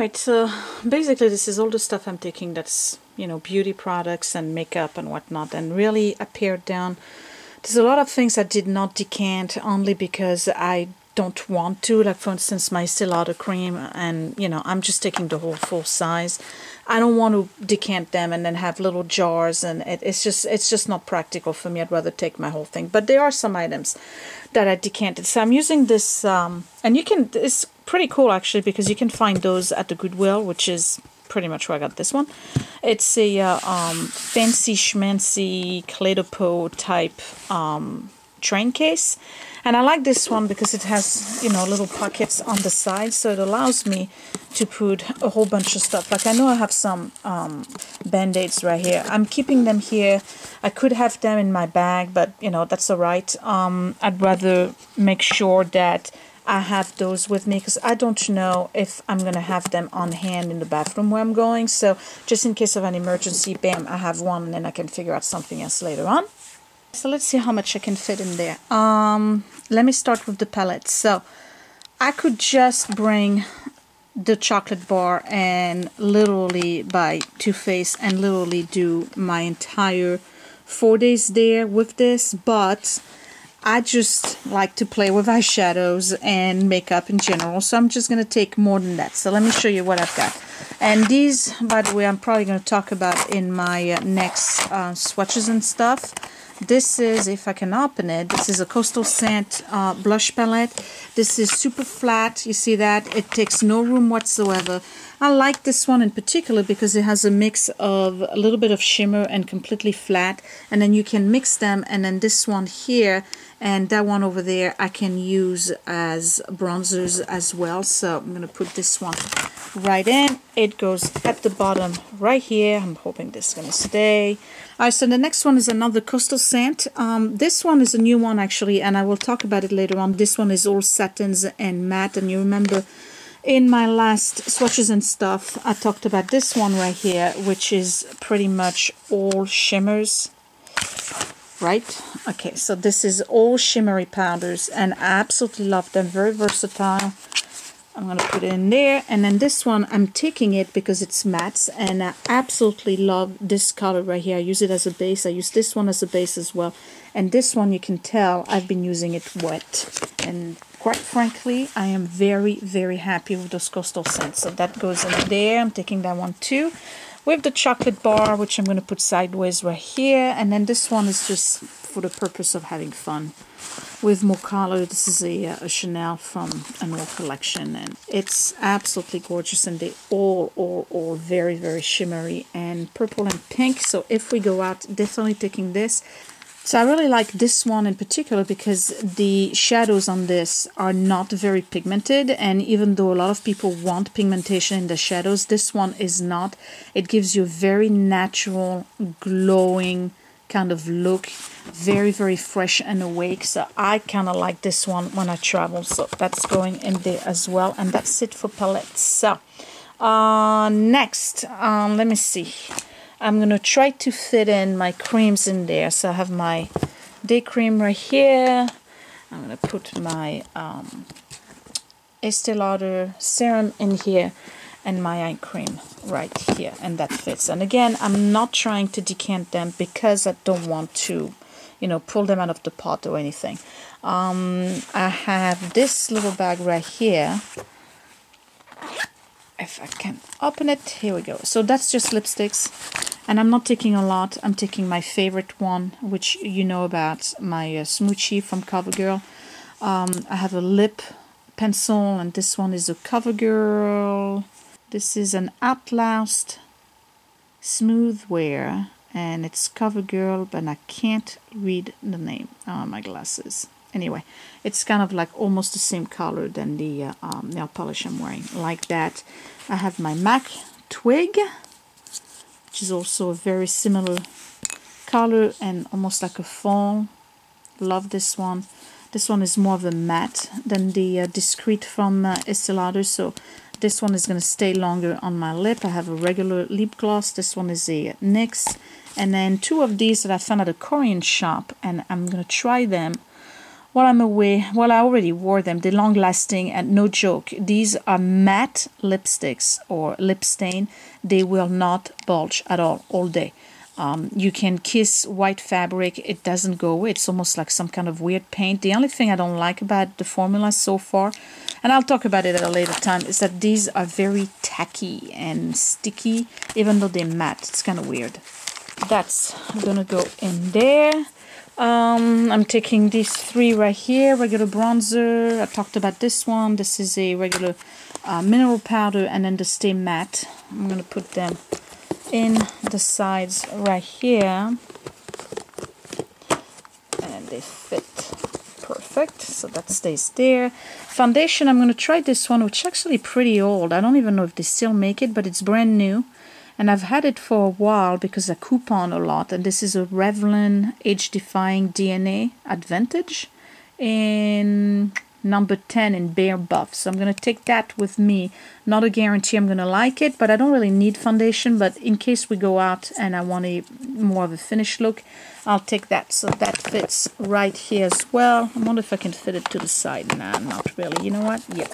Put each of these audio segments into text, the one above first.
Alright, so basically this is all the stuff I'm taking that's, you know, beauty products and makeup and whatnot, and really I pared down. There's a lot of things I did not decant only because I don't want to, like for instance my Estee Lauder cream, and you know, I'm just taking the whole full size. I don't want to decant them and then have little jars, and it's just not practical for me. I'd rather take my whole thing. But there are some items that I decanted. So I'm using this, and you can, it's pretty cool actually because you can find those at the Goodwill, which is pretty much where I got this one. It's a fancy schmancy Claydopo type train case. And I like this one because it has, you know, little pockets on the side, so it allows me to put a whole bunch of stuff. Like I know I have some Band-Aids right here. I'm keeping them here. I could have them in my bag, but you know, that's all right. I'd rather make sure that I have those with me because I don't know if I'm going to have them on hand in the bathroom where I'm going. So just in case of an emergency, bam, I have one, and then I can figure out something else later on. So let's see how much I can fit in there. Let me start with the palettes. So I could just bring the chocolate bar and literally buy Too Faced and literally do my entire 4 days there with this, but I just like to play with eyeshadows and makeup in general, so I'm just going to take more than that. So let me show you what I've got. And these, by the way, I'm probably going to talk about in my next swatches and stuff. This is, if I can open it, this is a Coastal Scent blush palette. This is super flat, you see that? It takes no room whatsoever. I like this one in particular because it has a mix of a little bit of shimmer and completely flat. And then you can mix them, and then this one here and that one over there I can use as bronzers as well. So I'm going to put this one right in. It goes at the bottom right here. I'm hoping this is going to stay. Alright, so the next one is another Coastal Scent. This one is a new one actually, and I will talk about it later on. This one is all satins and matte, and you remember in my last swatches and stuff I talked about this one right here, which is pretty much all shimmers, right? Okay, so this is all shimmery powders, and I absolutely love them. Very versatile. I'm going to put it in there. And then this one, I'm taking it because it's matte, and I absolutely love this color right here. I use it as a base. I use this one as a base as well. And this one, you can tell I've been using it wet. And quite frankly, I am very, very happy with those Coastal Scents. So that goes in there. I'm taking that one too. With the chocolate bar, which I'm going to put sideways right here. And then this one is just for the purpose of having fun with more color. This is a Chanel from an old collection, and it's absolutely gorgeous, and they all very, very shimmery and purple and pink. So if we go out, definitely taking this. So I really like this one in particular because the shadows on this are not very pigmented, and even though a lot of people want pigmentation in the shadows, this one is not. It gives you a very natural, glowing kind of look, very, very fresh and awake. So I kind of like this one when I travel, so that's going in there as well. And that's it for palettes. So next, let me see. I'm going to try to fit in my creams in there. So I have my day cream right here. I'm going to put my Estee Lauder serum in here and my eye cream right here, and that fits. And again, I'm not trying to decant them because I don't want to, you know, pull them out of the pot or anything. I have this little bag right here. If I can open it, here we go. So that's just lipsticks, and I'm not taking a lot. I'm taking my favorite one, which you know about, my Smoochie from CoverGirl. I have a lip pencil, and this one is a CoverGirl. This is an Outlast Smooth Wear, and it's CoverGirl, but I can't read the name. My glasses. Anyway, it's kind of like almost the same color than the nail polish I'm wearing, like that. I have my MAC Twig, which is also a very similar color and almost like a fall. Love this one. This one is more of a matte than the Discreet from Estee Lauder, so this one is going to stay longer on my lip. I have a regular lip gloss. This one is a NYX. And then two of these that I found at a Korean shop, and I'm going to try them while I'm away, well, I already wore them. They're long lasting and no joke. These are matte lipsticks or lip stain. They will not bulge at all day. You can kiss white fabric. It doesn't go away. It's almost like some kind of weird paint. The only thing I don't like about the formula so far, and I'll talk about it at a later time, is that these are very tacky and sticky, even though they're matte. It's kind of weird. That's gonna go in there. I'm taking these three right here. Regular bronzer. I talked about this one. This is a regular mineral powder, and then the Stay Matte. I'm gonna put them in the sides right here, and they fit perfect, so that stays there. Foundation, I'm going to try this one, which is actually pretty old. I don't even know if they still make it, but it's brand new, and I've had it for a while because I coupon a lot. And this is a Revlon Age Defying DNA Advantage in number 10 in Bare Buff. So I'm going to take that with me. Not a guarantee I'm going to like it, but I don't really need foundation. But in case we go out and I want a more of a finished look, I'll take that. So that fits right here as well. I wonder if I can fit it to the side. Nah, not really. You know what? Yep.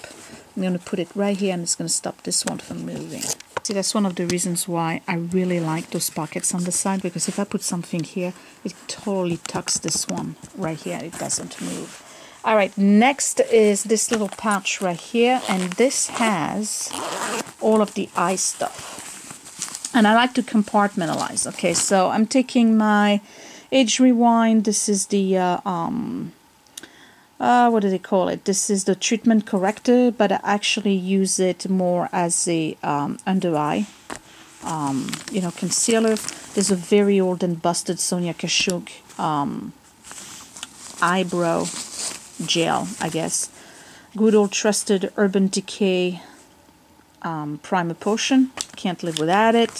I'm going to put it right here. I'm just going to stop this one from moving. See, that's one of the reasons why I really like those pockets on the side, because if I put something here, it totally tucks this one right here. It doesn't move. All right, next is this little pouch right here, and this has all of the eye stuff. And I like to compartmentalize. Okay, so I'm taking my Age Rewind. This is the, what do they call it? This is the treatment corrector, but I actually use it more as a under eye, you know, concealer. There's a very old and busted Sonia Kashuk eyebrow gel, I guess. Good old trusted Urban Decay primer potion. Can't live without it.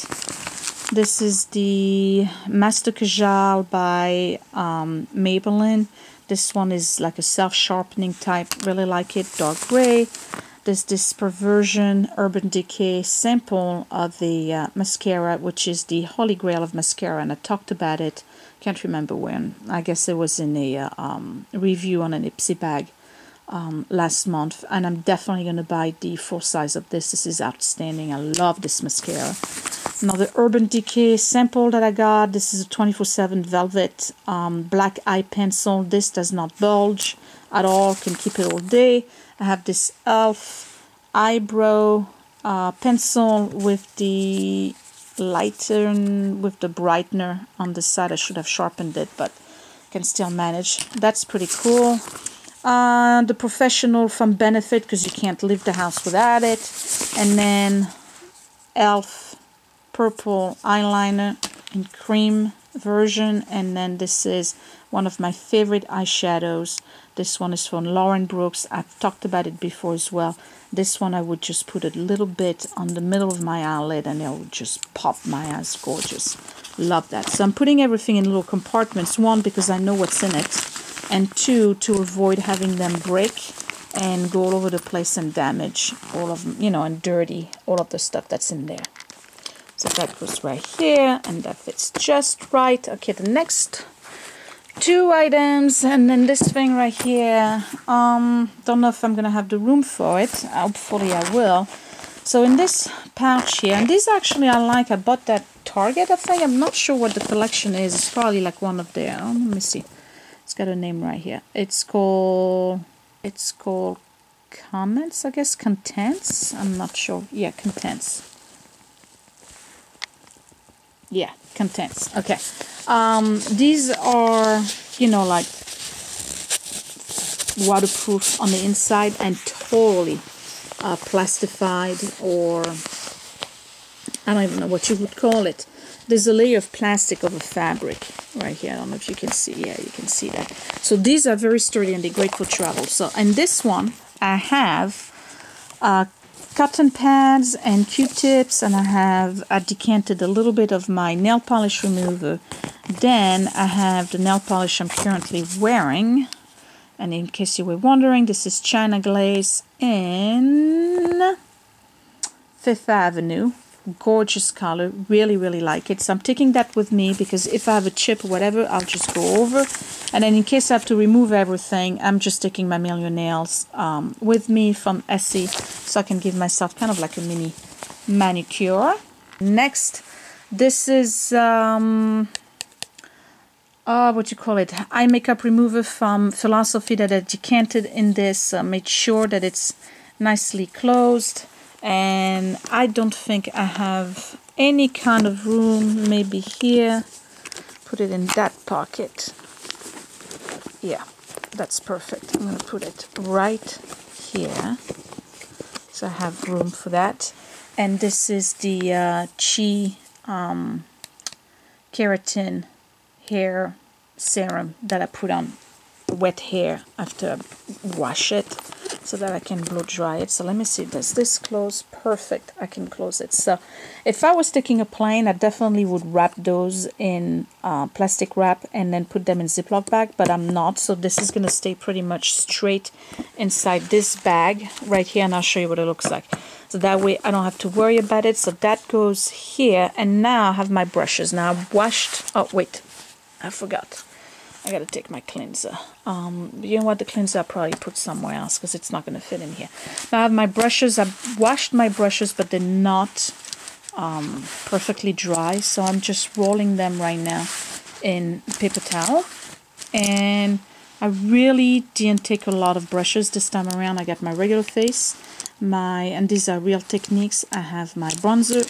This is the Master Kajal by Maybelline. This one is like a self-sharpening type. Really like it. Dark gray. There's this Perversion Urban Decay sample of the mascara, which is the holy grail of mascara, and I talked about it. Can't remember when. I guess it was in a review on an Ipsy bag last month, and I'm definitely going to buy the full size of this. This is outstanding. I love this mascara. Another Urban Decay sample that I got. This is a 24/7 Velvet black eye pencil. This does not bulge at all. Can keep it all day. I have this e.l.f. eyebrow pencil with the lighter, with the brightener on the side. I should have sharpened it, but can still manage. That's pretty cool. The Professional from Benefit, because you can't leave the house without it. And then e.l.f. purple eyeliner in cream version. And then this is one of my favorite eyeshadows. This one is from Lauren Brooks. I've talked about it before as well. This one I would just put a little bit on the middle of my eyelid and it would just pop my eyes. Gorgeous. Love that. So I'm putting everything in little compartments. One, because I know what's in it. And two, to avoid having them break and go all over the place and damage all of them, you know, and dirty all of the stuff that's in there. So that goes right here, and that fits just right. Okay, the next two items, and then this thing right here. Don't know if I'm gonna have the room for it. Hopefully I will. So in this pouch here, and this actually I like. I bought that Target, I think. I'm not sure what the collection is. It's probably like one of their. Let me see. It's got a name right here. It's called Comments, I guess. Contents. I'm not sure. Yeah, Contents. Yeah, Contents. Okay. These are, you know, like waterproof on the inside and totally plastified, or I don't even know what you would call it. There's a layer of plastic over fabric right here. I don't know if you can see. Yeah, you can see that. So these are very sturdy and they're great for travel. So in this one, I have cotton pads and Q-tips, and I decanted a little bit of my nail polish remover. Then I have the nail polish I'm currently wearing. And in case you were wondering, this is China Glaze in Fifth Avenue. gorgeous color. Really, really like it. So I'm taking that with me because if I have a chip or whatever, I'll just go over. And then in case I have to remove everything, I'm just taking my Million Nails with me from Essie, so I can give myself kind of like a mini manicure. Next, this is what you call it, eye makeup remover from Philosophy that I decanted in this. Made sure that it's nicely closed, and I don't think I have any kind of room. Maybe here, put it in that pocket. Yeah, that's perfect. I'm going to put it right here, so I have room for that. And this is the Chi Keratin hair serum that I put on wet hair after I wash it, so that I can blow dry it. So let me see, does this close? Perfect, I can close it. So if I was taking a plane, I definitely would wrap those in plastic wrap and then put them in Ziploc bag, but I'm not, so this is going to stay pretty much straight inside this bag right here, and I'll show you what it looks like. So that way I don't have to worry about it. So that goes here, and now I have my brushes. Now I've washed, oh wait, I forgot. I gotta take my cleanser. You know what, the cleanser I'll probably put somewhere else because it's not gonna fit in here. Now I have my brushes. I've washed my brushes, but they're not perfectly dry, so I'm just rolling them right now in paper towel. And I really didn't take a lot of brushes this time around. I got my regular face, and these are Real Techniques. I have my bronzer,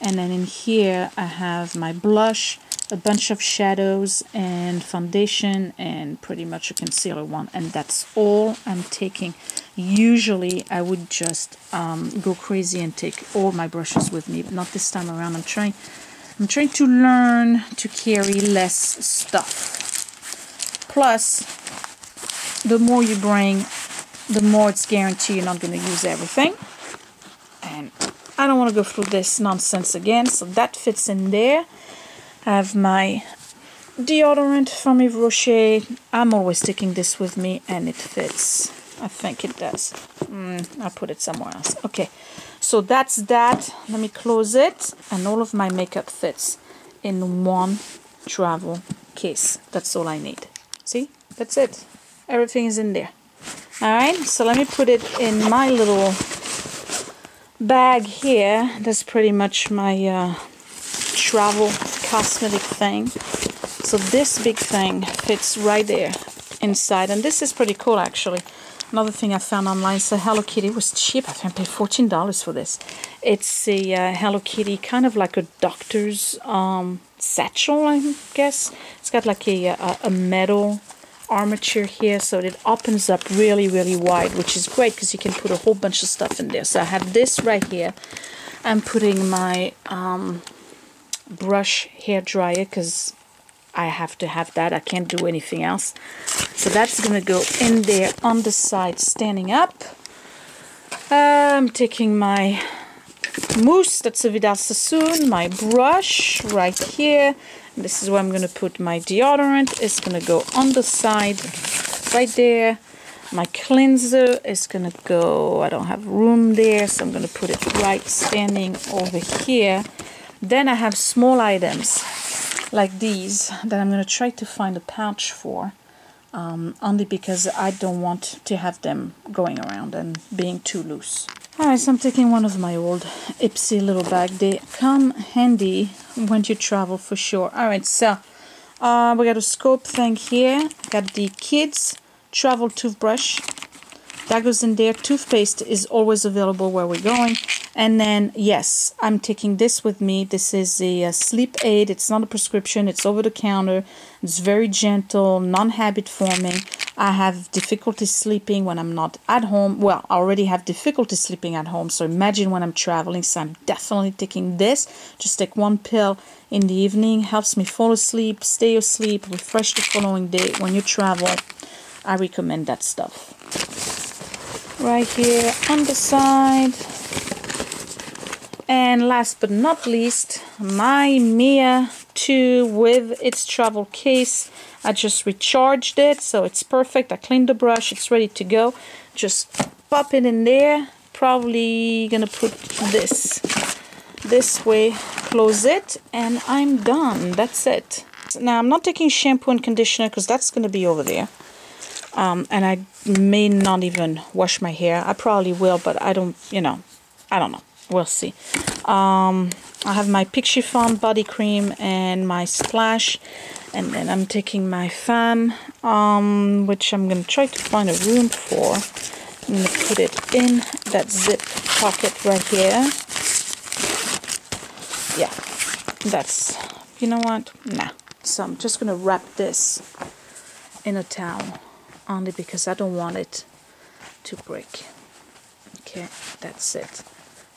and then in here I have my blush, a bunch of shadows and foundation, and pretty much a concealer one, and that's all I'm taking. Usually I would just go crazy and take all my brushes with me, but not this time around. I'm trying to learn to carry less stuff. Plus, the more you bring, the more it's guaranteed you're not going to use everything, and I don't want to go through this nonsense again. So that fits in there. I have my deodorant from Yves Rocher. I'm always taking this with me, and it fits. I think it does. I'll put it somewhere else. Okay, so that's that. Let me close it, and all of my makeup fits in one travel case. That's all I need. See? That's it. Everything is in there. Alright, so let me put it in my little bag here. That's pretty much my travel cosmetic thing. So this big thing fits right there inside, and this is pretty cool actually. Another thing I found online, so Hello Kitty was cheap. I think I paid $14 for this. It's a Hello Kitty, kind of like a doctor's satchel, I guess. It's got like a metal armature here, so it opens up really, really wide, which is great because you can put a whole bunch of stuff in there. So I have this right here. I'm putting my brush hair dryer because I have to have that. I can't do anything else. So that's gonna go in there on the side, standing up. I'm taking my mousse, that's a Vidal Sassoon, my brush right here. And this is where I'm gonna put my deodorant. It's gonna go on the side right there. My cleanser is gonna go, I don't have room there, so I'm gonna put it right standing over here. Then I have small items like these that I'm going to try to find a pouch for, only because I don't want to have them going around and being too loose. Alright, so I'm taking one of my old Ipsy little bag. They come handy when you travel for sure. Alright, so we got a scope thing here. Got the kids travel toothbrush. That goes in there. Toothpaste is always available where we're going. And then, yes, I'm taking this with me. This is a sleep aid. It's not a prescription. It's over the counter. It's very gentle, non-habit forming. I have difficulty sleeping when I'm not at home. Well, I already have difficulty sleeping at home, so imagine when I'm traveling. So I'm definitely taking this. Just take one pill in the evening. Helps me fall asleep, stay asleep, refresh the following day. When you travel, I recommend that stuff. Right here on the side. And last but not least, my Mia 2 with its travel case. I just recharged it, so it's perfect. I cleaned the brush, it's ready to go. Just pop it in there. Probably gonna put this this way, close it, and I'm done. That's it. Now I'm not taking shampoo and conditioner because that's going to be over there. And I may not even wash my hair. I probably will, but I don't, you know, I don't know. We'll see. I have my Peak Chiffon body cream and my splash, and then I'm taking my fan, which I'm going to try to find a room for. I'm going to put it in that zip pocket right here. Yeah, that's, you know what? Nah. So I'm just going to wrap this in a towel, only because I don't want it to break. Okay, that's it.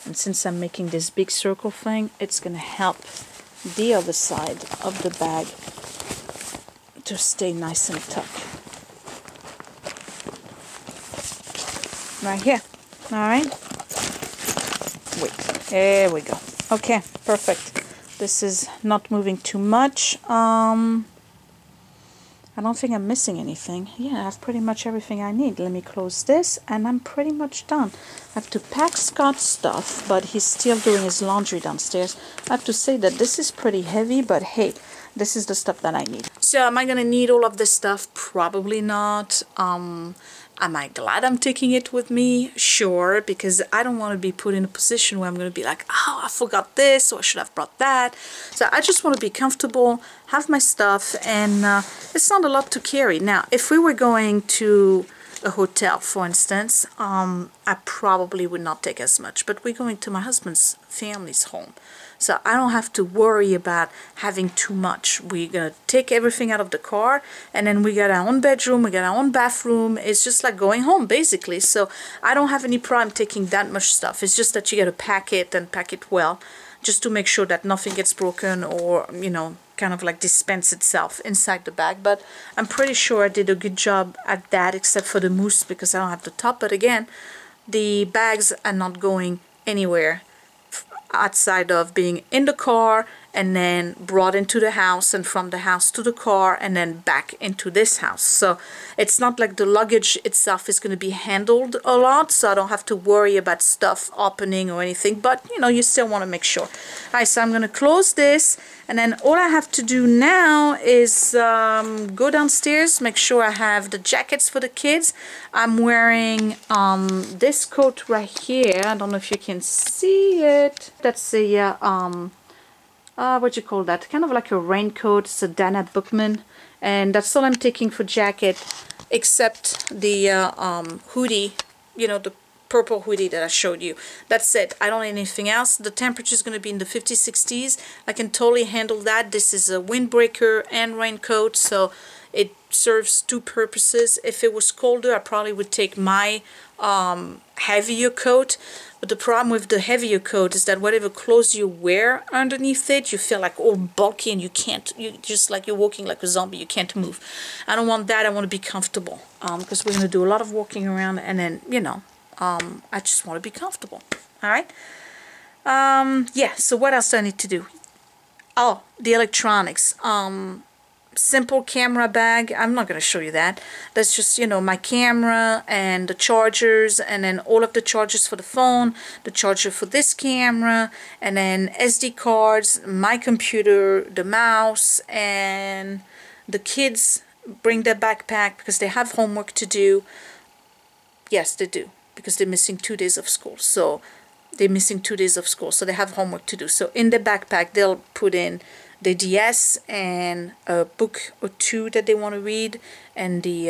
And since I'm making this big circle thing, it's going to help the other side of the bag to stay nice and tucked. Right here. All right. Wait. There we go. Okay, perfect. This is not moving too much. I don't think I'm missing anything. Yeah, I have pretty much everything I need. Let me close this, and I'm pretty much done. I have to pack Scott's stuff, but he's still doing his laundry downstairs. I have to say that this is pretty heavy, but hey, this is the stuff that I need. So am I going to need all of this stuff? Probably not. Am I glad I'm taking it with me? Sure, because I don't want to be put in a position where I'm going to be like, oh, I forgot this, or I should have brought that. So I just want to be comfortable, have my stuff, and it's not a lot to carry. Now, if we were going to a hotel, for instance, I probably would not take as much, but we're going to my husband's family's home. So I don't have to worry about having too much. We're going to take everything out of the car, and then we got our own bedroom, we got our own bathroom. It's just like going home, basically. So I don't have any problem taking that much stuff. It's just that you got to pack it and pack it well, just to make sure that nothing gets broken or, you know, kind of like dispense itself inside the bag. But I'm pretty sure I did a good job at that, except for the mousse because I don't have the top. But again, the bags are not going anywhere outside of being in the car and then brought into the house, and from the house to the car, and then back into this house. So it's not like the luggage itself is going to be handled a lot, so I don't have to worry about stuff opening or anything, but you know, you still want to make sure. Alright, so I'm going to close this, and then all I have to do now is go downstairs, make sure I have the jackets for the kids. I'm wearing this coat right here. I don't know if you can see it. That's a what you call that? Kind of like a raincoat. It's a Dana Bookman, and that's all I'm taking for jacket, except the hoodie. You know, the purple hoodie that I showed you. That's it. I don't need anything else. The temperature is going to be in the 50s, 60s. I can totally handle that. This is a windbreaker and raincoat, so it serves two purposes. If it was colder, I probably would take my heavier coat. But the problem with the heavier coat is that whatever clothes you wear underneath it, you feel like all bulky and you can't, you just like you're walking like a zombie, you can't move. I don't want that. I want to be comfortable because we're going to do a lot of walking around, and then, you know, I just want to be comfortable. All right. Yeah, so what else do I need to do? Oh, the electronics. Simple camera bag. I'm not going to show you that. That's just, you know, my camera and the chargers, and then all of the chargers for the phone, the charger for this camera, and then SD cards, my computer, the mouse, and the kids bring their backpack because they have homework to do. Yes, they do, because they're missing 2 days of school. So they're missing 2 days of school, so they have homework to do. So in the backpack, they'll put in the DS and a book or two that they want to read, and the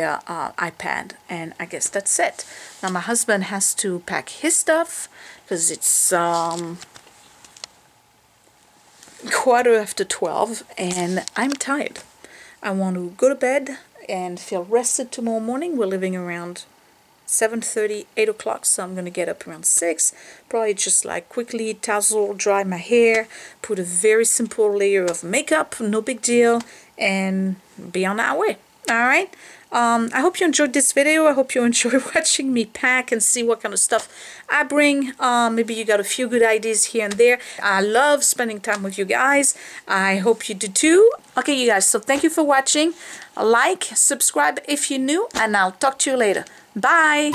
iPad, and I guess that's it. Now my husband has to pack his stuff because it's 12:15, and I'm tired. I want to go to bed and feel rested tomorrow morning. We're living around 7:30, 8 o'clock, so I'm going to get up around 6, probably just like quickly tassel, dry my hair, put a very simple layer of makeup, no big deal, and be on our way. Alright, I hope you enjoyed this video. I hope you enjoy watching me pack and see what kind of stuff I bring. Maybe you got a few good ideas here and there. I love spending time with you guys. I hope you do too. Okay, you guys, so thank you for watching. Like, subscribe if you're new, and I'll talk to you later. Bye!